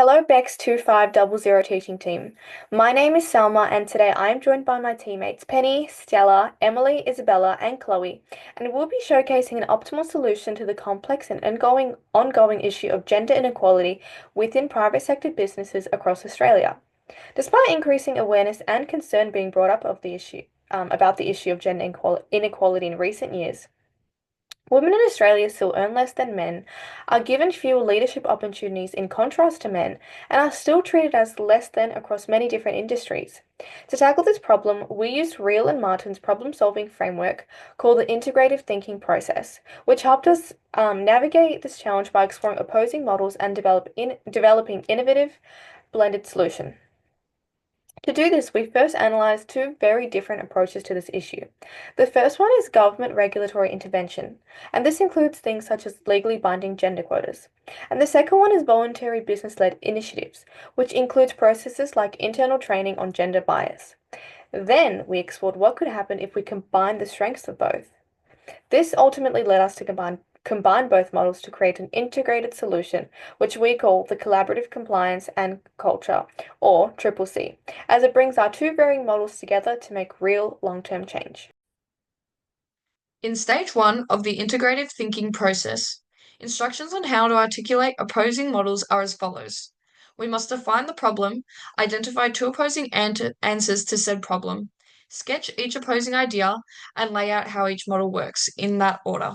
Hello, BEX2500 teaching team. My name is Selma, and today I am joined by my teammates Penny, Stella, Emily, Isabella, and Chloe, and we'll be showcasing an optimal solution to the complex and ongoing issue of gender inequality within private sector businesses across Australia. Despite increasing awareness and concern being brought up about the issue of gender inequality in recent years, women in Australia still earn less than men, are given fewer leadership opportunities in contrast to men, and are still treated as less than across many different industries. To tackle this problem, we used Reel and Martin's problem-solving framework called the integrative thinking process, which helped us navigate this challenge by exploring opposing models and developing innovative blended solution. To do this, we first analysed two very different approaches to this issue. The first one is government regulatory intervention, and this includes things such as legally binding gender quotas. And the second one is voluntary business-led initiatives, which includes processes like internal training on gender bias. Then we explored what could happen if we combine the strengths of both. This ultimately led us to combine both models to create an integrated solution, which we call the collaborative compliance and culture, or Triple C, as it brings our two varying models together to make real long-term change. In stage one of the integrative thinking process, instructions on how to articulate opposing models are as follows. We must define the problem, identify two opposing answers to said problem, sketch each opposing idea, and lay out how each model works in that order.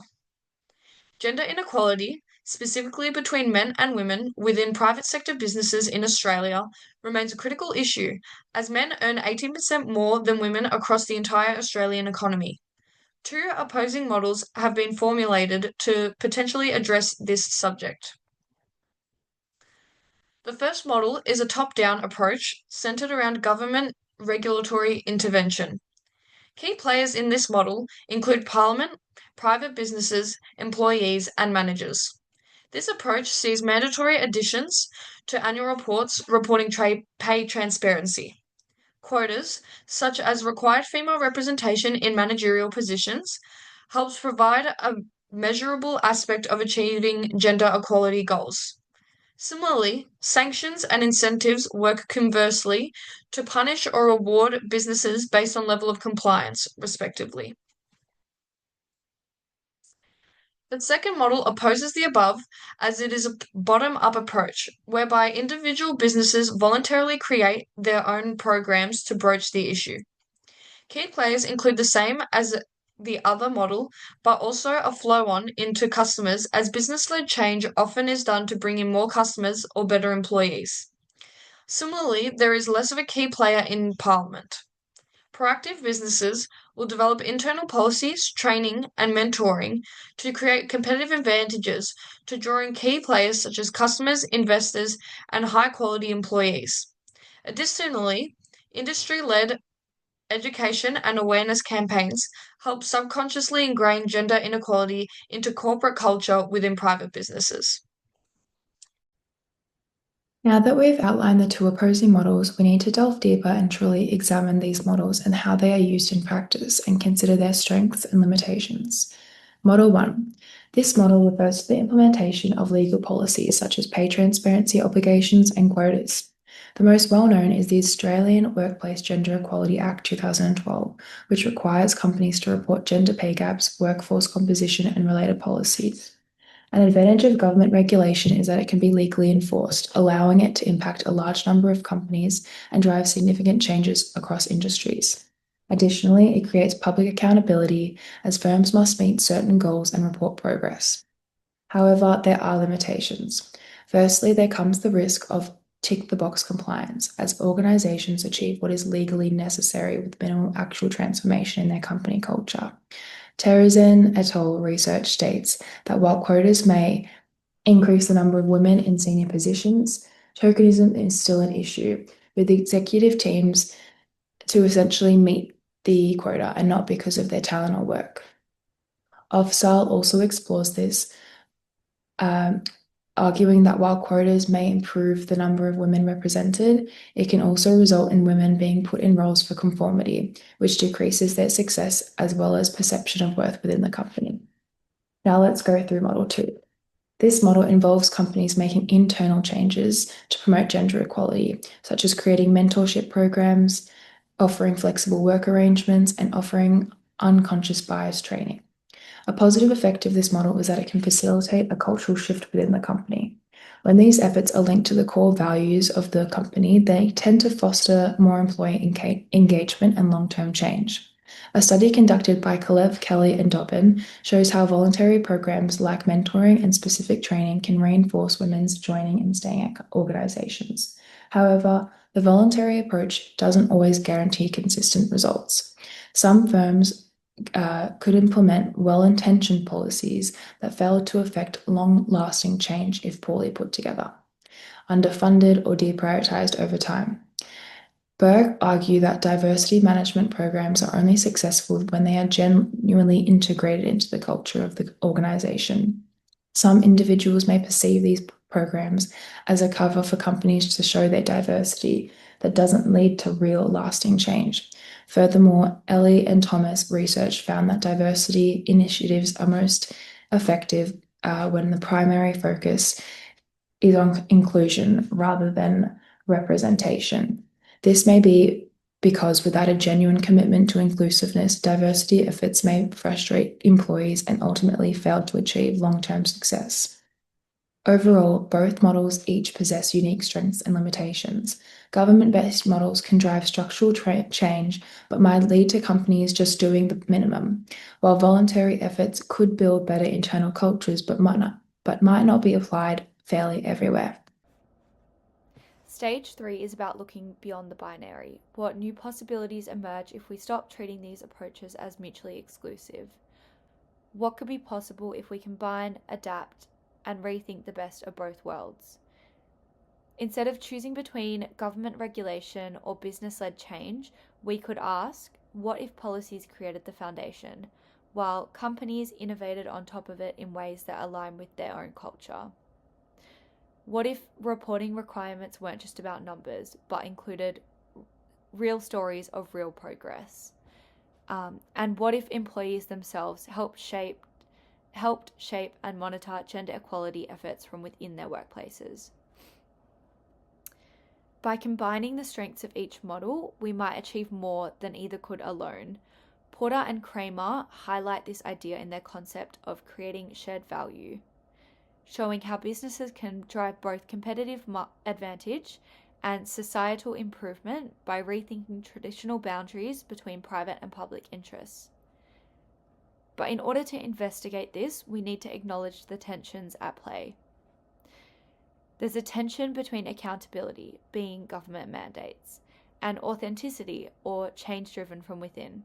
Gender inequality, specifically between men and women within private sector businesses in Australia, remains a critical issue, as men earn 18% more than women across the entire Australian economy. Two opposing models have been formulated to potentially address this subject. The first model is a top-down approach centered around government regulatory intervention. Key players in this model include Parliament, private businesses, employees, and managers. This approach sees mandatory additions to annual reports reporting pay transparency. Quotas, such as required female representation in managerial positions, helps provide a measurable aspect of achieving gender equality goals. Similarly, sanctions and incentives work conversely to punish or reward businesses based on level of compliance, respectively. The second model opposes the above as it is a bottom-up approach, whereby individual businesses voluntarily create their own programs to broach the issue. Key players include the same as the other model, but also a flow-on into customers as business-led change often is done to bring in more customers or better employees. Similarly, there is less of a key player in Parliament. Proactive businesses will develop internal policies, training, and mentoring to create competitive advantages to draw in key players such as customers, investors, and high-quality employees. Additionally, industry-led education and awareness campaigns help subconsciously ingrain gender inequality into corporate culture within private businesses. Now that we've outlined the two opposing models, we need to delve deeper and truly examine these models and how they are used in practice and consider their strengths and limitations. Model 1. This model refers to the implementation of legal policies such as pay transparency obligations and quotas. The most well-known is the Australian Workplace Gender Equality Act 2012, which requires companies to report gender pay gaps, workforce composition, and related policies. An advantage of government regulation is that it can be legally enforced, allowing it to impact a large number of companies and drive significant changes across industries. Additionally, it creates public accountability as firms must meet certain goals and report progress. However, there are limitations. Firstly, there comes the risk of tick-the-box compliance, as organizations achieve what is legally necessary with minimal actual transformation in their company culture. Terezin et al. Research states that while quotas may increase the number of women in senior positions, tokenism is still an issue, with the executive teams to essentially meet the quota and not because of their talent or work. Ofsal also explores this, arguing that while quotas may improve the number of women represented, it can also result in women being put in roles for conformity, which decreases their success as well as perception of worth within the company. Now let's go through Model 2. This model involves companies making internal changes to promote gender equality, such as creating mentorship programs, offering flexible work arrangements, and offering unconscious bias training. A positive effect of this model is that it can facilitate a cultural shift within the company. When these efforts are linked to the core values of the company, they tend to foster more employee engagement and long-term change. A study conducted by Kalev, Kelly, and Dobbin shows how voluntary programs like mentoring and specific training can reinforce women's joining and staying at organizations. However, the voluntary approach doesn't always guarantee consistent results. Some firms could implement well-intentioned policies that fail to affect long-lasting change if poorly put together, underfunded, or deprioritized over time. Berg argue that diversity management programs are only successful when they are genuinely integrated into the culture of the organization. Some individuals may perceive these programs as a cover for companies to show their diversity that doesn't lead to real lasting change. Furthermore, Ellie and Thomas research found that diversity initiatives are most effective when the primary focus is on inclusion rather than representation. This may be because without a genuine commitment to inclusiveness, diversity efforts may frustrate employees and ultimately fail to achieve long-term success. Overall, both models each possess unique strengths and limitations. Government-based models can drive structural change, but might lead to companies just doing the minimum, while voluntary efforts could build better internal cultures, but might not be applied fairly everywhere. Stage 3 is about looking beyond the binary. What new possibilities emerge if we stop treating these approaches as mutually exclusive? What could be possible if we combine, adapt, and rethink the best of both worlds? Instead of choosing between government regulation or business-led change, we could ask, what if policies created the foundation, while companies innovated on top of it in ways that align with their own culture? What if reporting requirements weren't just about numbers, but included real stories of real progress? And what if employees themselves helped shape and monitor gender equality efforts from within their workplaces? By combining the strengths of each model, we might achieve more than either could alone. Porter and Kramer highlight this idea in their concept of creating shared value, showing how businesses can drive both competitive advantage and societal improvement by rethinking traditional boundaries between private and public interests. But in order to investigate this, we need to acknowledge the tensions at play. There's a tension between accountability, being government mandates, and authenticity, or change driven from within.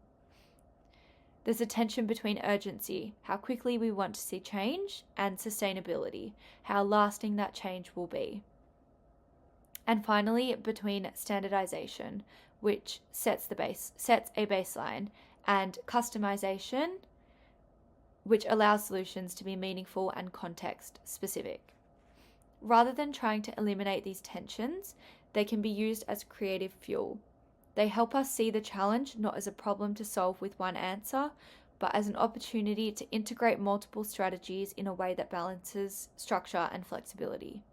There's a tension between urgency, how quickly we want to see change, and sustainability, how lasting that change will be. And finally, between standardization, which sets a baseline, and customization, which allows solutions to be meaningful and context specific. Rather than trying to eliminate these tensions, they can be used as creative fuel. They help us see the challenge not as a problem to solve with one answer, but as an opportunity to integrate multiple strategies in a way that balances structure and flexibility.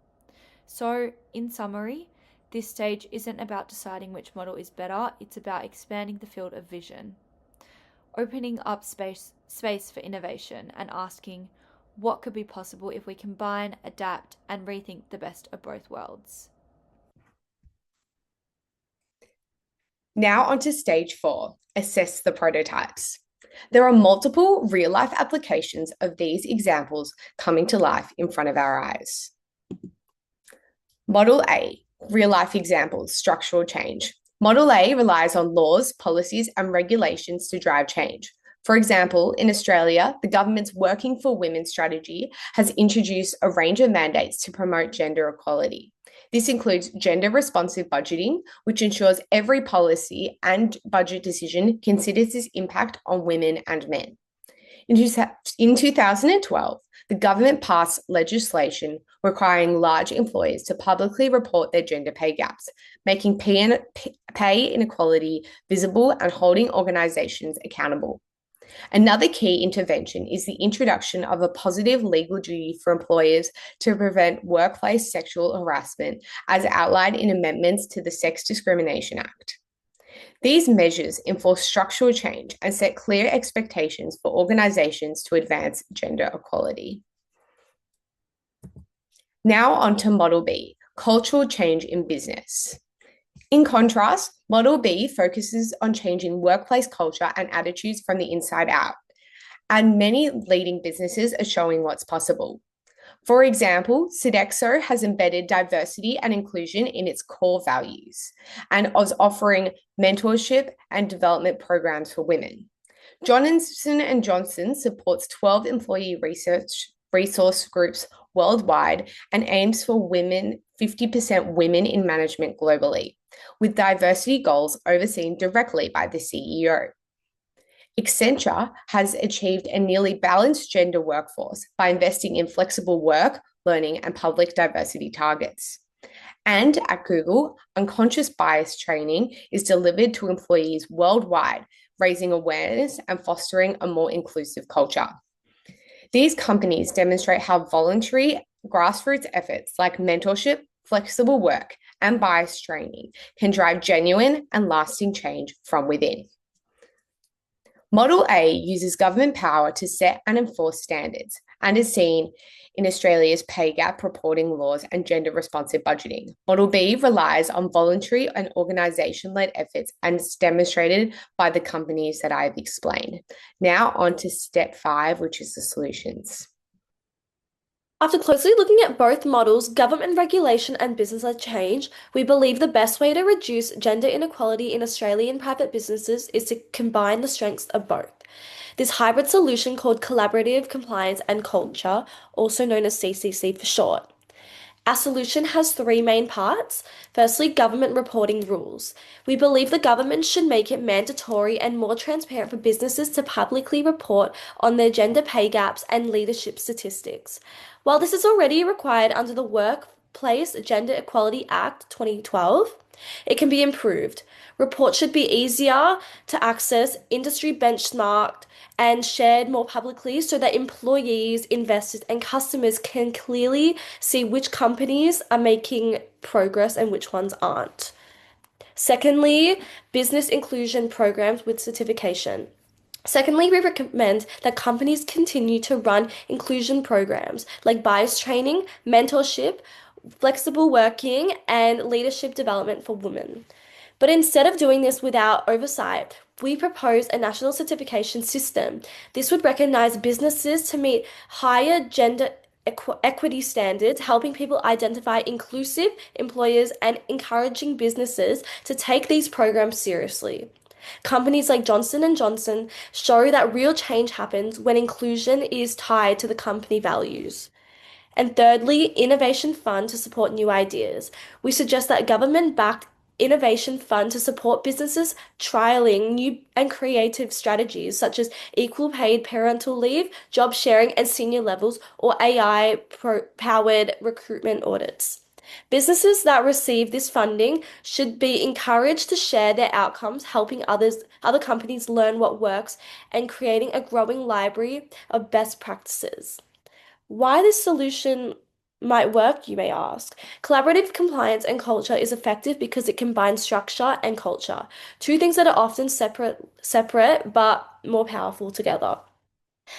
So, in summary, this stage isn't about deciding which model is better, it's about expanding the field of vision, opening up space for innovation, and asking, what could be possible if we combine, adapt, and rethink the best of both worlds? Now onto stage 4, assess the prototypes. There are multiple real-life applications of these examples coming to life in front of our eyes. Model A, real-life examples, structural change. Model A relies on laws, policies, and regulations to drive change. For example, in Australia, the government's Working for Women strategy has introduced a range of mandates to promote gender equality. This includes gender-responsive budgeting, which ensures every policy and budget decision considers its impact on women and men. In 2012, the government passed legislation requiring large employers to publicly report their gender pay gaps, making pay inequality visible and holding organizations accountable. Another key intervention is the introduction of a positive legal duty for employers to prevent workplace sexual harassment, as outlined in amendments to the Sex Discrimination Act. These measures enforce structural change and set clear expectations for organizations to advance gender equality. Now on to Model B, cultural change in business. In contrast, Model B focuses on changing workplace culture and attitudes from the inside out, and many leading businesses are showing what's possible. For example, Sodexo has embedded diversity and inclusion in its core values and is offering mentorship and development programs for women. Johnson & Johnson supports 12 employee resource groups worldwide and aims for 50% women in management globally, with diversity goals overseen directly by the CEO. Accenture has achieved a nearly balanced gender workforce by investing in flexible work, learning, and public diversity targets. And at Google, unconscious bias training is delivered to employees worldwide, raising awareness and fostering a more inclusive culture. These companies demonstrate how voluntary grassroots efforts like mentorship, flexible work, and bias training can drive genuine and lasting change from within. Model A uses government power to set and enforce standards and is seen in Australia's pay gap reporting laws and gender responsive budgeting. Model B relies on voluntary and organisation-led efforts and is demonstrated by the companies that I've explained. Now on to step 5, which is the solutions. After closely looking at both models, government regulation and business-led change, we believe the best way to reduce gender inequality in Australian private businesses is to combine the strengths of both. This hybrid solution called collaborative compliance and culture, also known as CCC for short. Our solution has 3 main parts. Firstly, government reporting rules. We believe the government should make it mandatory and more transparent for businesses to publicly report on their gender pay gaps and leadership statistics. While this is already required under the Workplace Gender Equality Act 2012, it can be improved. Reports should be easier to access, industry benchmarked, and shared more publicly so that employees, investors, and customers can clearly see which companies are making progress and which ones aren't. Secondly, business inclusion programs with certification. Secondly, we recommend that companies continue to run inclusion programs like bias training, mentorship, flexible working, and leadership development for women. But instead of doing this without oversight, we propose a national certification system. This would recognize businesses to meet higher gender equity standards, helping people identify inclusive employers and encouraging businesses to take these programs seriously. Companies like Johnson & Johnson show that real change happens when inclusion is tied to the company values. And thirdly, innovation fund to support new ideas. We suggest that government-backed innovation fund to support businesses trialing new and creative strategies such as equal paid parental leave, job sharing, and senior levels, or AI-powered recruitment audits. Businesses that receive this funding should be encouraged to share their outcomes, helping other companies learn what works and creating a growing library of best practices. Why this solution might work, you may ask. Collaborative compliance and culture is effective because it combines structure and culture, 2 things that are often separate but more powerful together.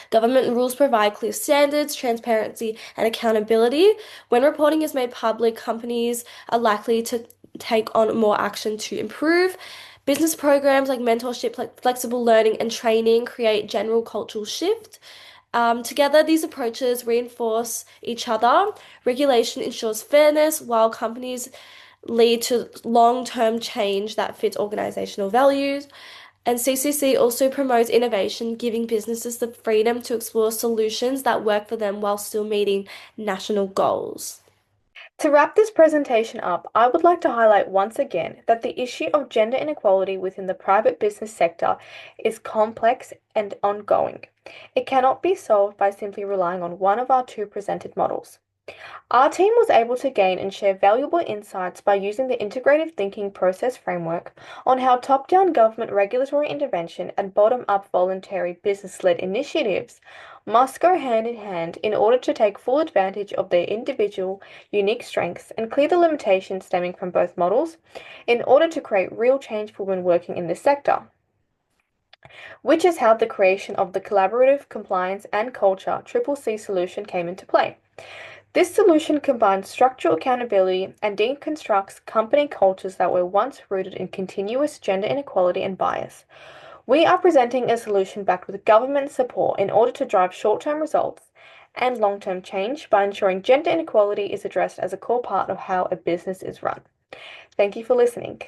Government rules provide clear standards, transparency, and accountability. When reporting is made public, companies are likely to take on more action to improve. Business programs like mentorship, flexible learning, and training create general cultural shift. Together, these approaches reinforce each other. Regulation ensures fairness, while companies lead to long-term change that fits organizational values. And CCC also promotes innovation, giving businesses the freedom to explore solutions that work for them while still meeting national goals. To wrap this presentation up, I would like to highlight once again that the issue of gender inequality within the private business sector is complex and ongoing. It cannot be solved by simply relying on one of our 2 presented models. Our team was able to gain and share valuable insights by using the integrated thinking process framework on how top-down government regulatory intervention and bottom-up voluntary business-led initiatives must go hand in hand in order to take full advantage of their individual, unique strengths and clear the limitations stemming from both models in order to create real change for women working in this sector, which is how the creation of the collaborative, compliance, and culture Triple C solution came into play. This solution combines structural accountability and deconstructs company cultures that were once rooted in continuous gender inequality and bias. We are presenting a solution backed with government support in order to drive short-term results and long-term change by ensuring gender inequality is addressed as a core part of how a business is run. Thank you for listening.